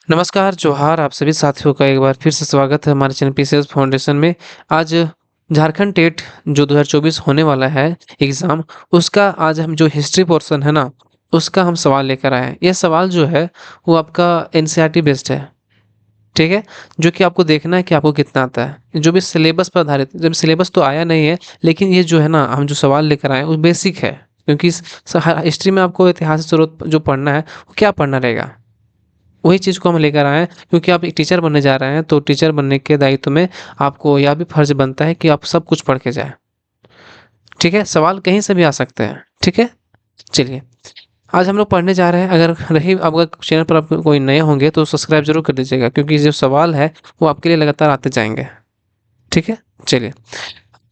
नमस्कार, जोहार आप सभी साथियों का एक बार फिर से स्वागत है हमारे चैनल पीसीएस फाउंडेशन में। आज झारखंड टेट जो 2024 होने वाला है एग्ज़ाम, उसका आज हम जो हिस्ट्री पोर्शन है ना, उसका हम सवाल लेकर आए हैं। ये सवाल जो है, वो आपका एनसीईआरटी बेस्ड है, ठीक है? जो कि आपको देखना है कि आपको कितना आता है। जो भी सिलेबस पर आधारित जब सिलेबस तो आया नहीं है, लेकिन ये जो है ना, हम जो सवाल लेकर आए हैं, वो बेसिक है। क्योंकि हिस्ट्री में आपको इतिहास से ज़रूरत जो पढ़ना है, वो क्या पढ़ना रहेगा? वही चीज़ को हम लेकर आए हैं क्योंकि आप एक टीचर बनने जा रहे हैं, तो टीचर बनने के दायित्व में आपको यह भी फ़र्ज़ बनता है कि आप सब कुछ पढ़ के जाएँ। ठीक है? सवाल कहीं से भी आ सकते हैं। ठीक है? चलिए, आज हम लोग पढ़ने जा रहे हैं। अगर रही अगर चैनल पर आप कोई नए होंगे तो सब्सक्राइब ज़रूर कर दीजिएगा क्योंकि जो सवाल है वो आपके लिए लगातार आते जाएँगे। ठीक है? चलिए,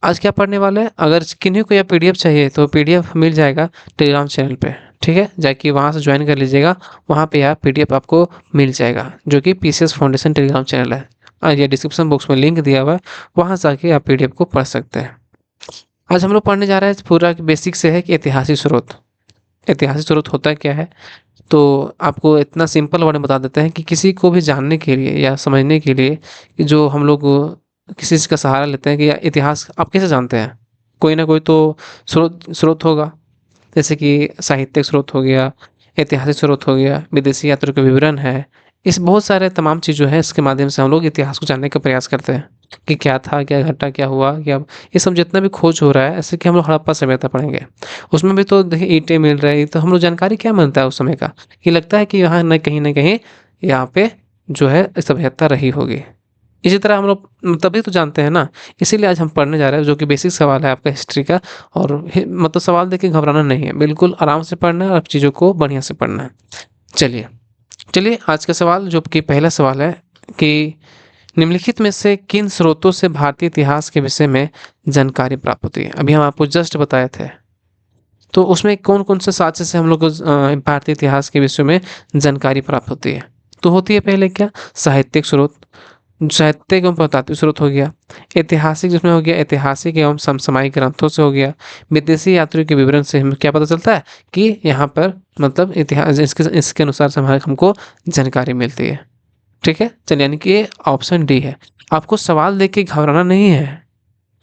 आज क्या पढ़ने वाले हैं? अगर किन्हीं को यह पीडीएफ चाहिए तो पीडीएफ मिल जाएगा टेलीग्राम चैनल पे। ठीक है? जाके वहाँ से जॉइन कर लीजिएगा, वहाँ पे यह पीडीएफ आपको मिल जाएगा, जो कि पीसीएस फाउंडेशन टेलीग्राम चैनल है। ये डिस्क्रिप्शन बॉक्स में लिंक दिया हुआ है, वहाँ से आके आप पीडीएफ को पढ़ सकते हैं। आज हम लोग पढ़ने जा रहे हैं पूरा बेसिक से है कि ऐतिहासिक स्रोत। ऐतिहासिक स्रोत होता क्या है? तो आपको इतना सिंपल वर्ड में बता देते हैं कि किसी को भी जानने के लिए या समझने के लिए कि जो हम लोग किसी चीज़ का सहारा लेते हैं कि या इतिहास आप कैसे जानते हैं? कोई ना कोई तो स्रोत स्रोत होगा। जैसे कि साहित्यिक स्रोत हो गया, ऐतिहासिक स्रोत हो गया, विदेशी यात्रियों के विवरण है। इस बहुत सारे तमाम चीज़ जो है इसके माध्यम से हम लोग इतिहास को जानने का प्रयास करते हैं कि क्या था, क्या घटा, क्या हुआ, क्या ये सब जितना भी खोज हो रहा है, ऐसे कि हम लोग हड़प्पा सभ्यता पढ़ेंगे। उसमें भी तो देखिए ईंटें मिल रही, तो हम लोग जानकारी क्या मिलता है उस समय का? कि लगता है कि यहाँ न कहीं यहाँ पे जो है सभ्यता रही होगी। इसी तरह हम लोग तभी तो जानते हैं ना, इसीलिए आज हम पढ़ने जा रहे हैं जो कि बेसिक सवाल है आपका हिस्ट्री का। और मतलब सवाल देख के घबराना नहीं है, बिल्कुल आराम से पढ़ना है और चीज़ों को बढ़िया से पढ़ना है। चलिए, चलिए आज का सवाल जो कि पहला सवाल है कि निम्नलिखित में से किन स्रोतों से भारतीय इतिहास के विषय में जानकारी प्राप्त होती है? अभी हम आपको जस्ट बताए थे। तो उसमें कौन-कौन से साक्ष्य से हम लोग को भारतीय इतिहास के विषय में जानकारी प्राप्त होती है? तो होती है पहले क्या? साहित्यिक स्रोत, साहित्यिक एवं पुरातात्विक स्रोत हो गया। ऐतिहासिक जिसमें हो गया ऐतिहासिक एवं समसामयिक ग्रंथों से हो गया। विदेशी यात्रियों के विवरण से हमें क्या पता चलता है कि यहाँ पर मतलब इतिहास इसके इसके अनुसार से हमारे हमको जानकारी मिलती है। ठीक है? चलिए यानी कि ये ऑप्शन डी है। आपको सवाल देख के घबराना नहीं है,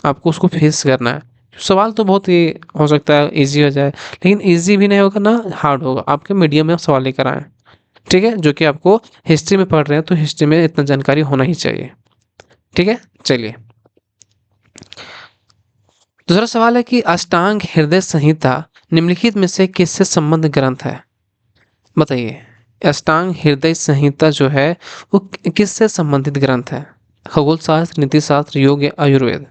आपको उसको फेस करना है। सवाल तो बहुत ही हो सकता है ईज़ी हो जाए, लेकिन ईज़ी भी नहीं होगा ना हार्ड होगा। आपके मीडियम में सवाल लेकर आएँ। ठीक है? जो कि आपको हिस्ट्री में पढ़ रहे हैं तो हिस्ट्री में इतना जानकारी होना ही चाहिए। ठीक है? चलिए। दूसरा सवाल है कि अष्टांग हृदय संहिता निम्नलिखित में से किससे संबद्ध ग्रंथ है? बताइए। अष्टांग हृदय संहिता जो है वो किससे संबंधित ग्रंथ है? खगोल शास्त्र, नीति शास्त्र, योग या आयुर्वेद?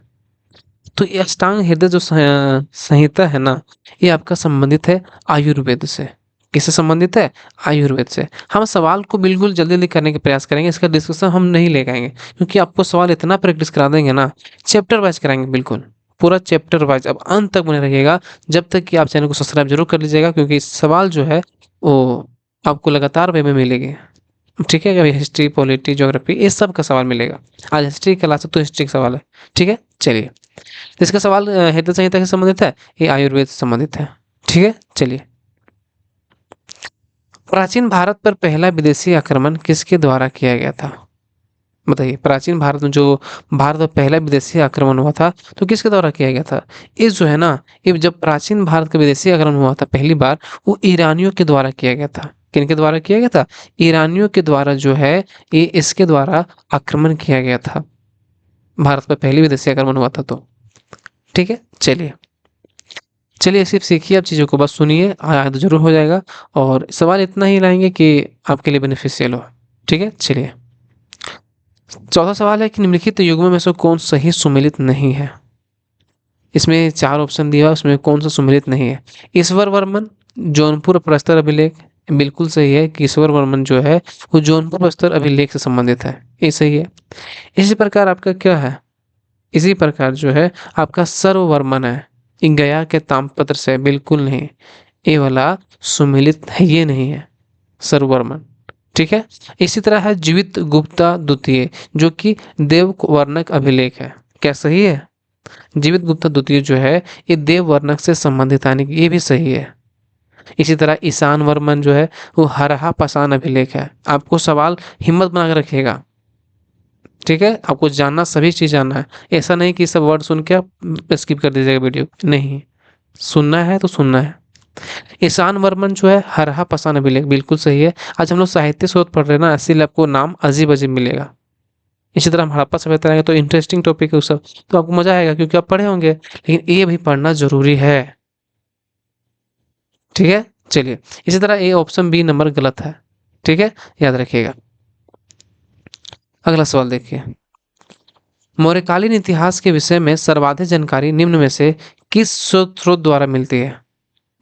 तो ये अष्टांग हृदय जो संहिता है ना, ये आपका संबंधित है आयुर्वेद से। किससे संबंधित है? आयुर्वेद से। हम सवाल को बिल्कुल जल्दी-जल्दी करने का प्रयास करेंगे, इसका डिस्कशन हम नहीं ले पाएँगे क्योंकि आपको सवाल इतना प्रैक्टिस करा देंगे ना, चैप्टर वाइज़ कराएँगे बिल्कुल। पूरा चैप्टर वाइज़ अब अंत तक बने रहिएगा, जब तक कि आप चैनल को सब्सक्राइब ज़रूर कर लीजिएगा क्योंकि सवाल जो है, वो आपको लगातार वे में मिलेंगे। ठीक है? कभी हिस्ट्री, पॉलिटी, ज्योग्राफी इस सब का सवाल मिलेगा। आज हिस्ट्री की क्लास है तो हिस्ट्री का सवाल है। ठीक है? चलिए। इसका सवाल हृदय संहिता से संबंधित है, ये आयुर्वेद से संबंधित है। ठीक है? चलिए। प्राचीन भारत पर पहला विदेशी आक्रमण किसके द्वारा किया गया था? बताइए, प्राचीन भारत में जो भारत पर पहला विदेशी आक्रमण हुआ था, तो किसके द्वारा किया गया था? ये जो है ना, ये जब प्राचीन भारत का विदेशी आक्रमण हुआ था पहली बार, वो ईरानियों के द्वारा किया गया था। किनके द्वारा किया गया था? ईरानियों के द्वारा जो है, ये इसके द्वारा आक्रमण किया गया था। भारत पर पहली विदेशी आक्रमण हुआ था तो। ठीक है? चलिए। चलिए सिर्फ़ सीखिए आप चीज़ों को बस सुनिए, याद ज़रूर हो जाएगा और सवाल इतना ही लाएँगे कि आपके लिए बेनिफिशियल हो। ठीक है? चलिए। चौथा सवाल है कि निम्नलिखित युग्मों में से कौन सही सुमेलित नहीं है? इसमें 4 ऑप्शन दिया है, उसमें कौन-सा सुमेलित नहीं है? ईश्वर वर्मन, जौनपुर प्रस्तर अभिलेख, बिल्कुल सही है कि ईश्वर वर्मन जो है, वो जौनपुर प्रस्तर अभिलेख से संबंधित है, ये सही है। इसी प्रकार आपका क्या है? इसी प्रकार जो है आपका सर्ववर्मन है, ये गया के ताम्रपत्र से बिल्कुल नहीं, ये वाला सुमेलित है, ये नहीं है सर्ववर्मन। ठीक है? इसी तरह है जीवित गुप्ता द्वितीय जो कि देववर्णक अभिलेख है। क्या सही है? जीवित गुप्ता द्वितीय जो है ये देववर्णक से संबंधित यानी कि ये भी सही है। इसी तरह ईशान वर्मन जो है वो हरहा पाषाण अभिलेख है। आपको सवाल हिम्मत बना के रखिएगा, ठीक है? आपको जानना, सभी चीज़ जानना है। ऐसा नहीं कि सब वर्ड सुन के आप स्किप कर दीजिएगा वीडियो, नहीं, सुनना है तो सुनना है। ईशान वर्मन जो है हरहा पाषाण अभिलेख, बिल्कुल सही है। आज हम लोग साहित्य शोध पढ़ रहे हैं ना, इसीलिए आपको नाम अजीब अजीब मिलेगा। इसी तरह हम हड़प्पा सभ्यता रहेंगे तो इंटरेस्टिंग टॉपिक है वो सब, तो आपको मजा आएगा क्योंकि आप पढ़े होंगे, लेकिन ये भी पढ़ना जरूरी है, ठीक है? चलिए, इसी तरह ए ऑप्शन बी नंबर गलत है, ठीक है, याद रखिएगा। अगला सवाल देखिए, मौर्यकालीन इतिहास के विषय में सर्वाधिक जानकारी निम्न में से किस स्रोत द्वारा मिलती है?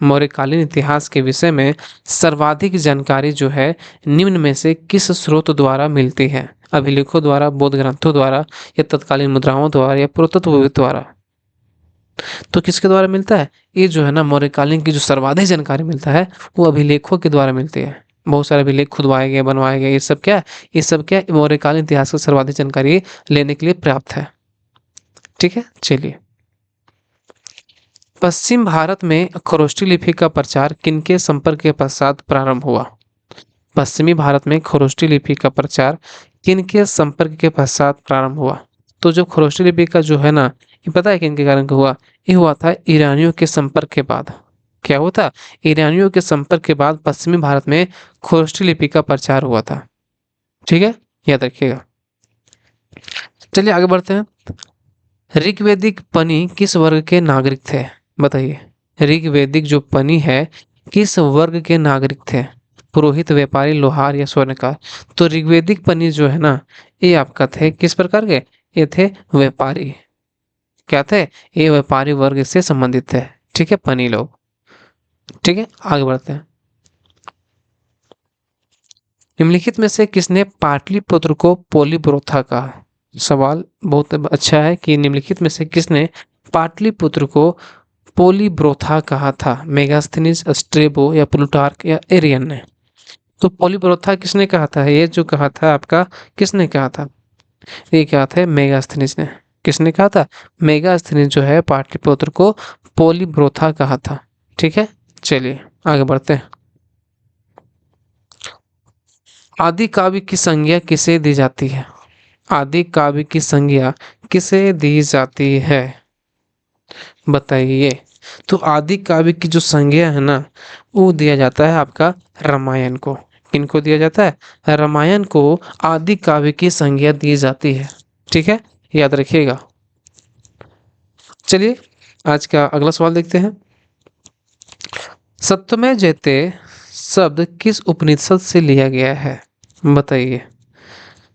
मौर्यकालीन इतिहास के विषय में सर्वाधिक जानकारी जो है निम्न में से किस स्रोत द्वारा मिलती है? अभिलेखों द्वारा, बौद्ध ग्रंथों द्वारा, या तत्कालीन मुद्राओं द्वारा, या पुरातत्व द्वारा? तो किसके द्वारा मिलता है? ये जो है ना, मौर्यकालीन की जो सर्वाधिक जानकारी मिलता है वो अभिलेखों के द्वारा मिलती है। बहुत सारे अभिलेख खुदवाए गए, बनवाए गए, ये सब क्या है? ये सब क्या है? मौर्यकालीन इतिहास की सर्वाधिक जानकारी लेने के लिए पर्याप्त है, ठीक है? चलिए, पश्चिम भारत में खरोष्ठी लिपि का प्रचार किनके संपर्क के पश्चात प्रारंभ हुआ? पश्चिमी भारत में खरोष्ठी लिपि का प्रचार किनके संपर्क के पश्चात प्रारंभ हुआ? तो जो खरोष्ठी लिपि का जो है ना, ये पता है किनके कारण हुआ? ये हुआ था ईरानियों के संपर्क के बाद। क्या हुआ था? ईरानियों के संपर्क के बाद पश्चिमी भारत में खरोष्ठी लिपि का प्रचार हुआ था, ठीक है, याद रखिएगा। चलिए आगे बढ़ते हैं। ऋग्वेदिक पनी किस वर्ग के नागरिक थे? बताइए, ऋग्वेदिक जो पनी है किस वर्ग के नागरिक थे? पुरोहित, व्यापारी, लोहार, या स्वर्णकार? तो ऋग्वेदिक पनी जो है ना, ये आपका थे किस प्रकार के? ये थे व्यापारी। क्या थे? ये व्यापारी वर्ग से संबंधित थे, ठीक है, पनी लोग, ठीक है। आगे बढ़ते हैं। निम्नलिखित में से किसने पाटलिपुत्र को पोलीब्रोथा कहा? सवाल बहुत अच्छा है कि निम्नलिखित में से किसने पाटलिपुत्र को पोलीब्रोथा कहा था? मेगास्थनीज, स्ट्रेबो, या प्लूटार्क, या एरियन ने? तो पोलीब्रोथा किसने कहा था? ये जो कहा था आपका, किसने कहा था? ये क्या था? मेगास्थनीज ने। किसने कहा था? मेगास्थनीज जो है पाटलिपुत्र को पोलीब्रोथा कहा था, ठीक है। चलिए आगे बढ़ते हैं। आदि काव्य की संज्ञा किसे दी जाती है? आदि काव्य की संज्ञा किसे दी जाती है? बताइए। तो आदि काव्य की जो संज्ञा है ना, वो दिया जाता है आपका रामायण को। किनको दिया जाता है? रामायण को आदि काव्य की संज्ञा दी जाती है, ठीक है, याद रखिएगा। चलिए आज का अगला सवाल देखते हैं। सत्यमेव जयते शब्द किस उपनिषद से लिया गया है? बताइए,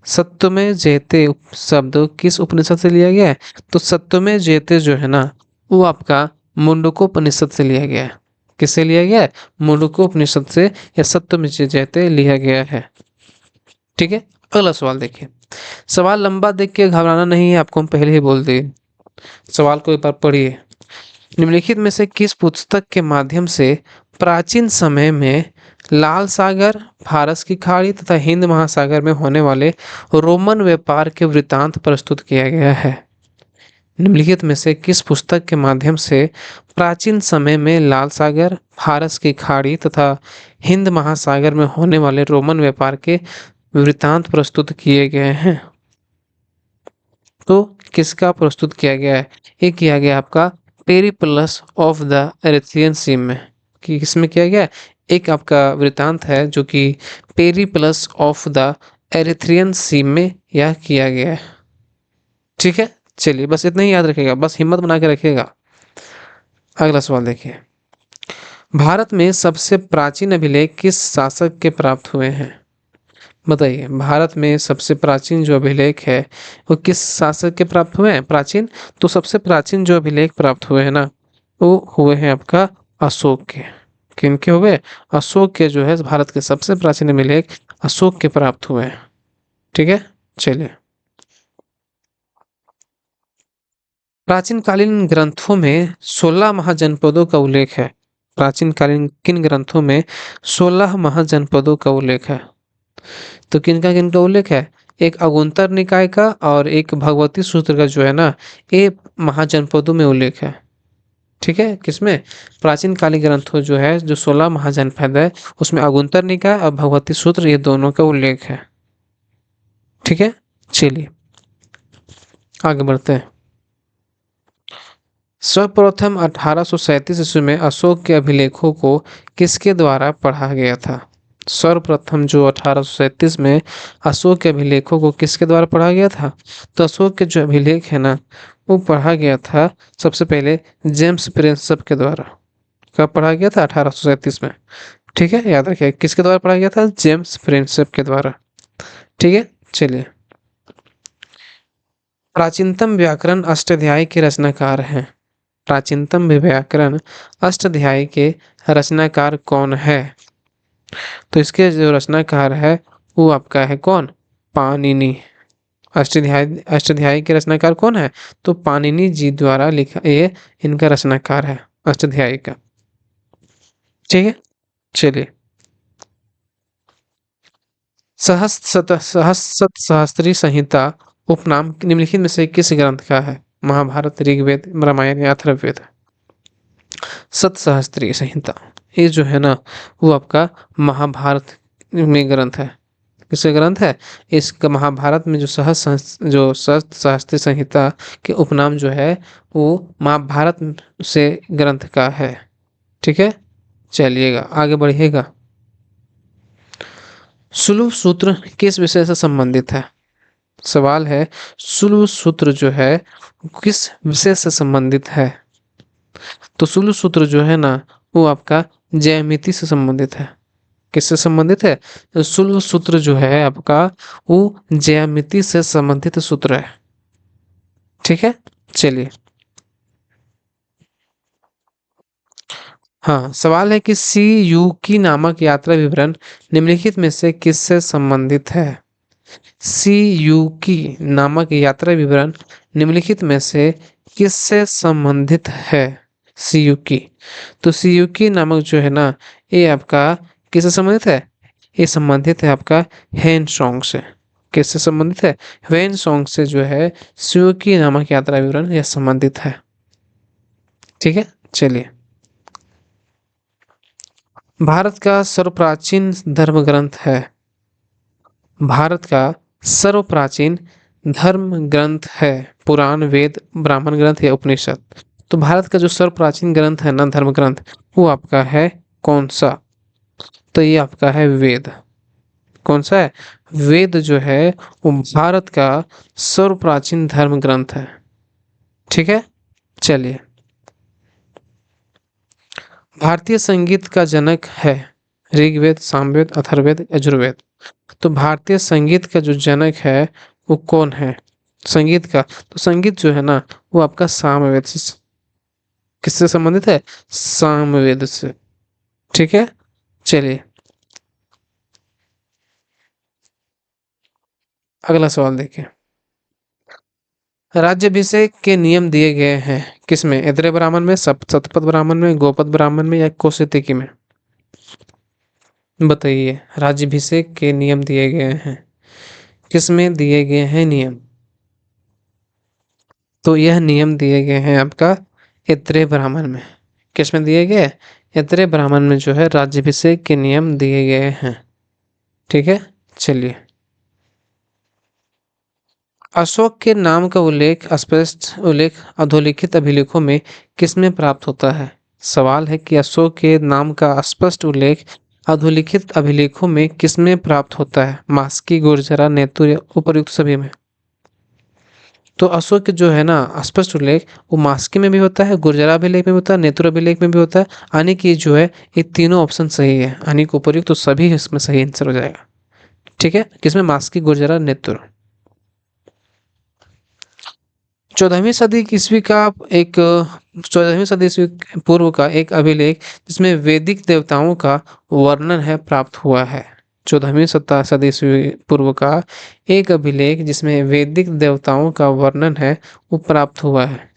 सत्यमेव जयते शब्द किस उपनिषद से लिया गया है? तो सत्यमेव जयते जो है ना, वो आपका मुंडकोपनिषद से लिया गया है। किससे लिया गया है? मुंडकोपनिषद से, या सत्यमेव जयते लिया गया है, ठीक है। अगला सवाल देखिए। सवाल लंबा देख के घबराना नहीं है, आपको हम पहले ही बोल दिए। सवाल को एक बार पढ़िए। निम्नलिखित में से किस पुस्तक के माध्यम से प्राचीन समय में लाल सागर, फारस की खाड़ी तथा हिंद महासागर में होने वाले रोमन व्यापार के वृतांत प्रस्तुत किया गया है? निम्नलिखित में से किस पुस्तक के माध्यम से प्राचीन समय में लाल सागर, फारस की खाड़ी तथा हिंद महासागर में होने वाले रोमन व्यापार के वृतांत प्रस्तुत किए गए हैं? तो किसका प्रस्तुत किया गया है? ये किया गया आपका पेरिप्लस ऑफ द एरिथ्रियन सी में। कि किसमें किया गया है? एक आपका वृतांत है जो कि पेरिप्लस ऑफ द एरिथ्रियन सी में यह किया गया है, ठीक है। चलिए बस इतना ही याद रखिएगा, बस हिम्मत बना के रखिएगा। अगला सवाल देखिए। भारत में सबसे प्राचीन अभिलेख किस शासक के प्राप्त हुए हैं? बताइए, भारत में सबसे प्राचीन जो अभिलेख है वो किस शासक के प्राप्त हुए हैं? प्राचीन, तो सबसे प्राचीन जो अभिलेख प्राप्त हुए हैं ना, वो हुए हैं आपका अशोक के। किनके हुए? अशोक के जो है भारत के सबसे प्राचीन अभिलेख अशोक के प्राप्त हुए हैं, ठीक है। चलिए, प्राचीन कालीन ग्रंथों में 16 महाजनपदों का उल्लेख है। प्राचीन कालीन किन ग्रंथों में 16 महाजनपदों का उल्लेख है? तो किनका उल्लेख है? एक अगुंतर निकाय का और एक भगवती सूत्र का जो है ना, ये महाजनपदों में उल्लेख है, ठीक है, किसमें? प्राचीन काली ग्रंथों जो है, जो 16 महाजनपद है, उसमें अगुंतर निकाय और भगवती सूत्र ये दोनों का उल्लेख है। ठीक है? चलिए, आगे बढ़ते हैं। सर्वप्रथम 1837 ईस्वी में अशोक के अभिलेखों को किसके द्वारा पढ़ा गया था? सर्वप्रथम जो 1837 में अशोक के अभिलेखों को किसके द्वारा पढ़ा गया था? तो अशोक के जो अभिलेख है ना, वो पढ़ा गया था सबसे पहले जेम्स प्रिंसप के द्वारा। कब पढ़ा गया था? 1837 में। ठीक है, याद रखिए किसके द्वारा पढ़ा गया था? जेम्स प्रिंसप के द्वारा। ठीक है, चलिए। प्राचीनतम व्याकरण अष्टाध्यायी के रचनाकार हैं। प्राचीनतम व्याकरण अष्टाध्यायी के रचनाकार कौन है? तो इसके जो रचनाकार है वो आपका है कौन? पाणिनि। अष्टाध्यायी के रचनाकार कौन है? तो पाणिनि जी द्वारा लिखा ये इनका रचनाकार है अष्टाध्यायी का। ठीक है, चलिए। सहस्त्री संहिता उपनाम निम्नलिखित में से किस ग्रंथ का है? महाभारत, ऋग्वेद, रामायण या अथर्ववेद? सतसहस्त्री संहिता ये जो है ना, वो आपका महाभारत में ग्रंथ है। किसका ग्रंथ है? इसका महाभारत में जो जो सतसहस्त्री संहिता के उपनाम जो है, वो महाभारत से ग्रंथ का है। ठीक है, चलिएगा आगे बढ़िएगा। सुलभ सूत्र किस विषय से संबंधित है? सवाल है, सुलभ सूत्र जो है किस विषय से संबंधित है? तो सुलभ सूत्र जो है ना, वो आपका ज्यामिति से संबंधित है। किससे संबंधित है? तो सुलभ सूत्र जो है आपका, वो ज्यामिति से संबंधित सूत्र है। ठीक है, चलिए। हाँ, सवाल है कि सी यू की नामक यात्रा विवरण निम्नलिखित में से किससे संबंधित है? सी यू की नामक यात्रा विवरण निम्नलिखित में से किससे संबंधित है? सी यू की। तो सी यू की नामक जो है ना, ये आपका किससे संबंधित है? ये संबंधित है आपका हेन सॉन्ग से। किससे संबंधित है? वेन सॉन्ग से जो है सी यू की नामक यात्रा विवरण यह संबंधित है। ठीक है, चलिए। भारत का सर्वप्राचीन धर्म ग्रंथ है। भारत का सर्वप्राचीन धर्म ग्रंथ है पुराण, वेद, ब्राह्मण ग्रंथ या उपनिषद? तो भारत का जो सर्वप्राचीन ग्रंथ है ना, धर्म ग्रंथ, वो आपका है कौन सा? तो ये आपका है वेद। कौन सा है? वेद जो है वो भारत का सर्वप्राचीन धर्म ग्रंथ है। ठीक है, चलिए। भारतीय संगीत का जनक है ऋग्वेद, सामवेद, अथर्ववेद, यजुर्वेद? तो भारतीय संगीत का जो जनक है वो कौन है? संगीत का, तो संगीत जो है ना, वो आपका सामवेद से। किससे संबंधित है? सामवेद से। ठीक है, चलिए। अगला सवाल देखिए। राज्याभिषेक के नियम दिए गए हैं किसमें? ऐतरेय ब्राह्मण में, शतपथ ब्राह्मण में, गोपद ब्राह्मण में या कौशिकी में? बताइए, राज्याभिषेक के नियम दिए गए हैं किसमें दिए गए हैं नियम? तो यह नियम दिए गए हैं आपका ऐतरेय ब्राह्मण में। किसमें दिए गए? ऐतरेय ब्राह्मण में जो है राज्याभिषेक के नियम दिए गए हैं। ठीक है, चलिए। अशोक के नाम का उल्लेख, स्पष्ट उल्लेख अधोलिखित अभिलेखों में किसमें प्राप्त होता है? सवाल है कि अशोक के नाम का स्पष्ट उल्लेख अधोलिखित अभिलेखों में किसमें प्राप्त होता है? मास्की, गुर्जरा, नेतुर या उपर्युक्त सभी में? तो अशोक के जो है ना स्पष्ट उल्लेख, वो मास्की में भी होता है, गुर्जरा अभिलेख में भी होता है, नेतुर अभिलेख में भी होता है। यानी कि जो है ये तीनों ऑप्शन सही है, यानी कि उपर्युक्त तो सभी इसमें सही आंसर हो जाएगा। ठीक है, किसमें? मास्की, गुर्जरा, नेतुर। 14वीं सदी ईस्वी का एक 14वीं सदी ईस्वी पूर्व का एक अभिलेख जिसमें वैदिक देवताओं का वर्णन है प्राप्त हुआ है। 14वीं सदी ईस्वी पूर्व का एक अभिलेख जिसमें वैदिक देवताओं का वर्णन है वो प्राप्त हुआ है।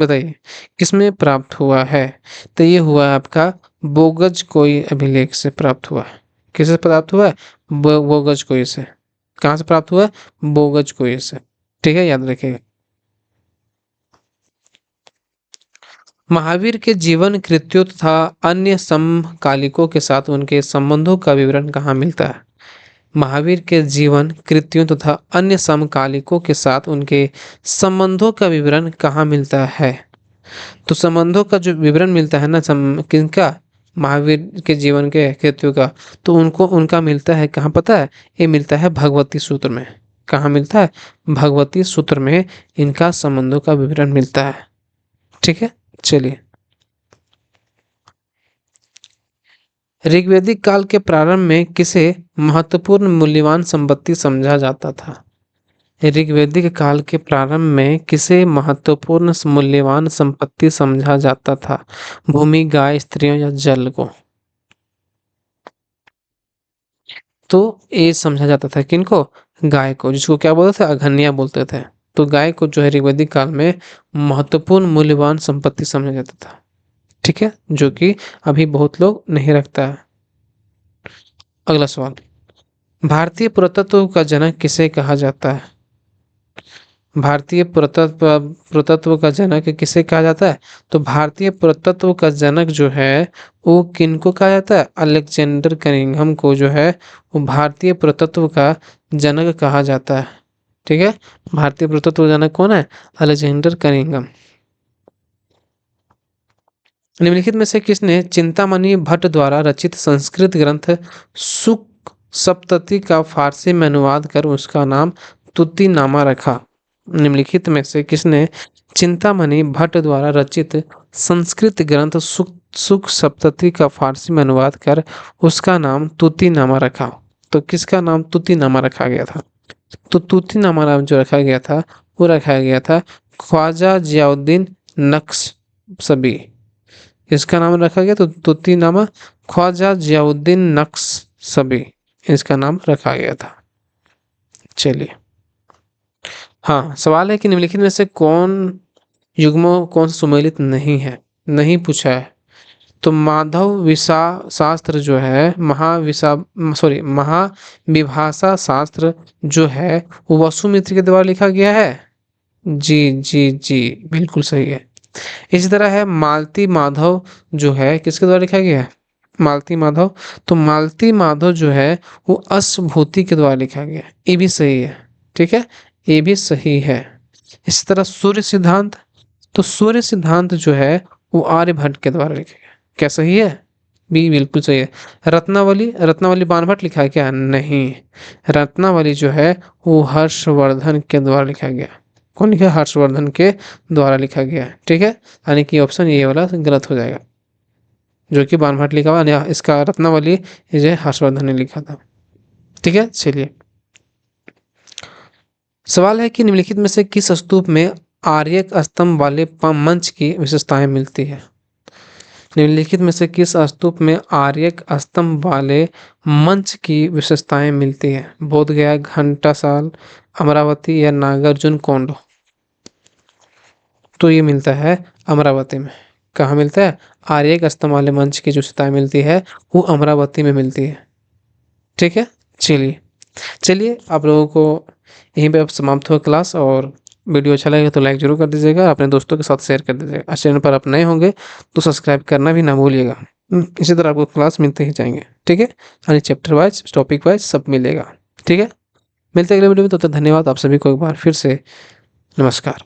बताइए, किसमें प्राप्त हुआ है? तो ये हुआ है आपका बोगज कोई अभिलेख से प्राप्त हुआ है। किससे प्राप्त हुआ है? बोगज कोई से। कहाँ से प्राप्त हुआ है? बोगज कोई से। ठीक है, याद रखिएगा। महावीर के जीवन कृत्यों तथा अन्य समकालिकों के साथ उनके संबंधों का विवरण कहाँ मिलता है? महावीर के जीवन कृत्यों तथा अन्य समकालिकों के साथ उनके संबंधों का विवरण कहाँ मिलता है? तो संबंधों का जो विवरण मिलता है ना किनका, महावीर के जीवन के कृत्यों का, तो उनको उनका मिलता है कहाँ पता है? ये मिलता है भगवती सूत्र में। कहाँ मिलता है? भगवती सूत्र में इनका संबंधों का विवरण मिलता है। ठीक है, चलिए। ऋग्वैदिक काल के प्रारंभ में किसे महत्वपूर्ण मूल्यवान संपत्ति समझा जाता था? ऋग्वैदिक काल के प्रारंभ में किसे महत्वपूर्ण मूल्यवान संपत्ति समझा जाता था? भूमि, गाय, स्त्रियों या जल को? तो ये समझा जाता था किनको? गाय को, जिसको क्या बोलते थे? अघन्या बोलते थे। तो गाय को जो है ऋग्वैदिक काल में महत्वपूर्ण मूल्यवान संपत्ति समझा जाता था। ठीक है, जो कि अभी बहुत लोग नहीं रखता है। अगला सवाल, भारतीय पुरातत्व का जनक किसे कहा जाता है? भारतीय पुरातत्व का जनक किसे कहा जाता है? तो भारतीय पुरातत्व का जनक जो है वो किनको कहा जाता है? अलेक्जेंडर कनिंघम को जो है वो भारतीय पुरातत्व का जनक कहा जाता है। ठीक है, भारतीय पुरातत्व जनक कौन है? Alexander Cunningham. निम्नलिखित में से किसने चिंतामणि भट्ट द्वारा रचित संस्कृत ग्रंथ सुक सप्तती का फारसी में अनुवाद कर उसका नाम तुतीनामा रखा? निम्नलिखित में से किसने चिंतामणि भट्ट द्वारा रचित संस्कृत ग्रंथ सुक सप्तती का फारसी में अनुवाद कर उसका नाम तुतीनामा रखा? तो किसका नाम तुतीनामा रखा गया था? तो तुतीनामा नाम जो रखा गया था वो रखा गया था ख्वाजा जियाउद्दीन नक्शबी। इसका नाम रखा गया तो तुतीनामा ख्वाजा जियाउद्दीन नक्शबी, इसका नाम रखा गया था। चलिए, हाँ, सवाल है कि निम्नलिखित में से कौन युग्मों कौन सा सुमेलित नहीं है? नहीं पूछा है। तो माधव विसा शास्त्र जो है महाविभाषा शास्त्र जो है वो वसुमित्र के द्वारा लिखा गया है। जी जी जी, बिल्कुल सही है। इसी तरह है मालती माधव जो है किसके द्वारा लिखा गया है? मालती माधव। तो मालती माधव जो है वो अश्वभूति के द्वारा लिखा गया है। ये भी सही है। ठीक है, ये भी सही है। इसी तरह सूर्य सिद्धांत, तो सूर्य सिद्धांत जो है वो आर्यभट्ट के द्वारा लिखा गया। क्या सही है? बी बिल्कुल सही है। रत्नावली, रत्नावली बाणभट्ट लिखा है क्या? नहीं, रत्नावली जो है वो हर्षवर्धन के द्वारा लिखा गया। कौन लिखा? हर्षवर्धन के द्वारा लिखा गया। ठीक है, यानी कि ऑप्शन ये वाला गलत हो जाएगा, जो कि बाणभट्ट लिखा हुआ, इसका रत्नावली ये हर्षवर्धन ने लिखा था। ठीक है, चलिए। सवाल है कि निम्नलिखित में से किस स्तूप में आर्यक स्तंभ वाले मंच की विशेषताएं मिलती है? निम्नलिखित में से किस स्तूप में आर्यक स्तंभ वाले मंच की विशेषताएं मिलती है? बोधगया, घंटासाल, अमरावती या नागार्जुन कोंड? तो ये मिलता है अमरावती में। कहाँ मिलता है? आर्यक स्तंभ वाले मंच की जो विशेषताएं मिलती है वो अमरावती में मिलती है। ठीक है, चलिए। चलिए, आप लोगों को यहीं पे अब समाप्त हुआ क्लास, और वीडियो अच्छा लगेगा तो लाइक जरूर कर दीजिएगा, अपने दोस्तों के साथ शेयर कर दीजिएगा। चैनल पर आप नए होंगे तो सब्सक्राइब करना भी ना भूलिएगा। इसी तरह आपको क्लास मिलते ही जाएंगे। ठीक है, यानी चैप्टर वाइज, टॉपिक वाइज सब मिलेगा। ठीक है, मिलते हैं अगले वीडियो में। तो धन्यवाद आप सभी को एक बार फिर से। नमस्कार।